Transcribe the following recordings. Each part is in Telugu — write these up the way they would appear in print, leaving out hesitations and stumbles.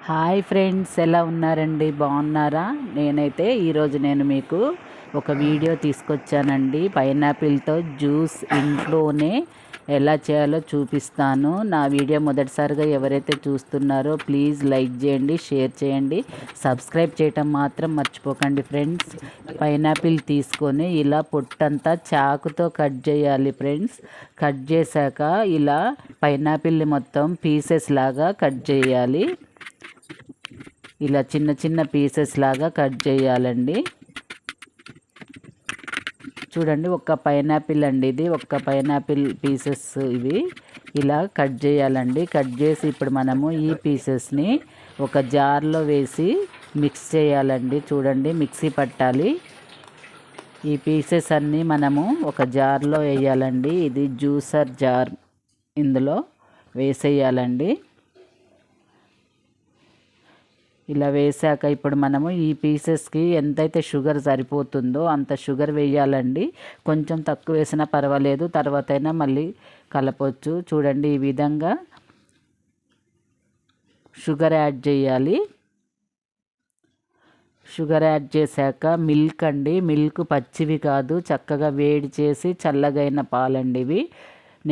హాయ్ ఫ్రెండ్స్, ఎలా ఉన్నారండి? బాగున్నారా? నేనైతే ఈరోజు మీకు ఒక వీడియో తీసుకొచ్చానండి. పైనాపిల్తో జ్యూస్ ఇంట్లోనే ఎలా చేయాలో చూపిస్తాను. నా వీడియో మొదటిసారిగా ఎవరైతే చూస్తున్నారో ప్లీజ్ లైక్ చేయండి, షేర్ చేయండి, సబ్స్క్రైబ్ చేయటం మాత్రం మర్చిపోకండి ఫ్రెండ్స్. పైనాపిల్ తీసుకొని ఇలా పొట్టంతా చాకుతో కట్ చేయాలి ఫ్రెండ్స్. కట్ చేశాక ఇలా పైనాపిల్ని మొత్తం పీసెస్ లాగా కట్ చేయాలి. ఇలా చిన్న చిన్న పీసెస్ లాగా కట్ చేయాలండి. చూడండి, ఒక్క పైనాపిల్ అండి ఇది, ఒక్క పైనాపిల్ పీసెస్ ఇవి. ఇలా కట్ చేయాలండి. కట్ చేసి ఇప్పుడు మనము ఈ పీసెస్ని ఒక జార్లో వేసి మిక్స్ చేయాలండి. చూడండి, మిక్సీ పట్టాలి. ఈ పీసెస్ అన్నీ మనము ఒక జార్లో వేయాలండి. ఇది జ్యూసర్ జార్, ఇందులో వేసేయాలండి. ఇలా వేసాక ఇప్పుడు మనము ఈ పీసెస్కి ఎంతైతే షుగర్ సరిపోతుందో అంత షుగర్ వేయాలండి. కొంచెం తక్కువ వేసినా పర్వాలేదు, తర్వాత అయినా మళ్ళీ కలపొచ్చు. చూడండి, ఈ విధంగా షుగర్ యాడ్ చేయాలి. షుగర్ యాడ్ చేశాక మిల్క్ అండి, మిల్క్ పచ్చివి కాదు, చక్కగా వేడి చేసి చల్లగైన పాలండి ఇవి.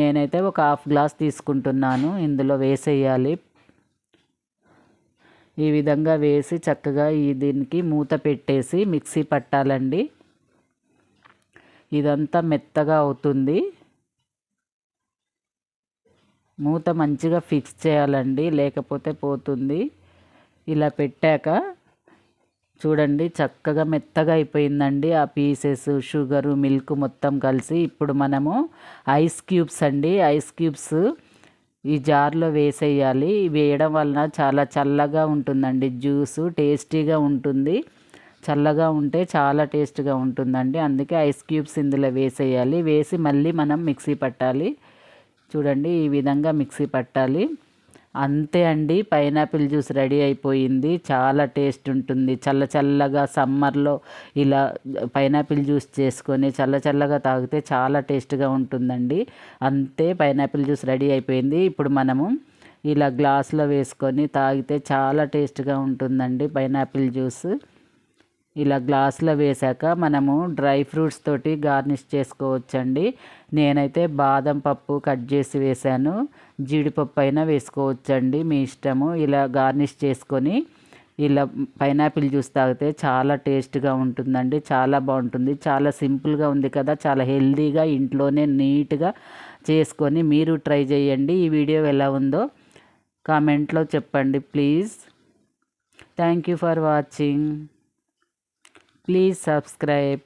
నేనైతే ఒక హాఫ్ గ్లాస్ తీసుకుంటున్నాను. ఇందులో వేసేయాలి. ఈ విధంగా వేసి చక్కగా దీనికి మూత పెట్టేసి మిక్సీ పట్టాలండి. ఇదంతా మెత్తగా అవుతుంది. మూత మంచిగా ఫిక్స్ చేయాలండి, లేకపోతే పోతుంది. ఇలా పెట్టాక చూడండి, చక్కగా మెత్తగా అయిపోయిందండి ఆ పీసెస్, షుగరు, మిల్క్ మొత్తం కలిసి. ఇప్పుడు మనము ఐస్ క్యూబ్స్ అండి, ఐస్ క్యూబ్స్ ఈ జార్లో వేసేయాలి. వేయడం వలన చాలా చల్లగా ఉంటుందండి జ్యూసు, టేస్టీగా ఉంటుంది. చల్లగా ఉంటే చాలా టేస్ట్గా ఉంటుందండి. అందుకే ఐస్ క్యూబ్స్ ఇందులో వేసేయాలి. వేసి మళ్ళీ మనం మిక్సీ పట్టాలి. చూడండి, ఈ విధంగా మిక్సీ పట్టాలి. అంతే అండి, పైనాపిల్ జ్యూస్ రెడీ అయిపోయింది. చాలా టేస్ట్ ఉంటుంది. చల్లగా సమ్మర్లో ఇలా పైనాపిల్ జ్యూస్ చేసుకొని చల్లగా తాగితే చాలా టేస్ట్గా ఉంటుందండి. అంతే, పైనాపిల్ జ్యూస్ రెడీ అయిపోయింది. ఇప్పుడు మనము ఇలా గ్లాస్లో వేసుకొని తాగితే చాలా టేస్ట్గా ఉంటుందండి పైనాపిల్ జ్యూస్. ఇలా గ్లాసులో వేశాక మనము డ్రై ఫ్రూట్స్ తోటి గార్నిష్ చేసుకోవచ్చండి. నేనైతే బాదం పప్పు కట్ చేసి వేశాను, జీడిపప్పు అయినా వేసుకోవచ్చండి, మీ ఇష్టము. ఇలా గార్నిష్ చేసుకొని ఇలా పైనాపిల్ జ్యూస్ తాగితే చాలా టేస్ట్గా ఉంటుందండి. చాలా బాగుంటుంది. చాలా సింపుల్గా ఉంది కదా, చాలా హెల్తీగా ఇంట్లోనే నీట్గా చేసుకొని మీరు ట్రై చేయండి. ఈ వీడియో ఎలా ఉందో కామెంట్లో చెప్పండి please. Thank you for watching. Please subscribe.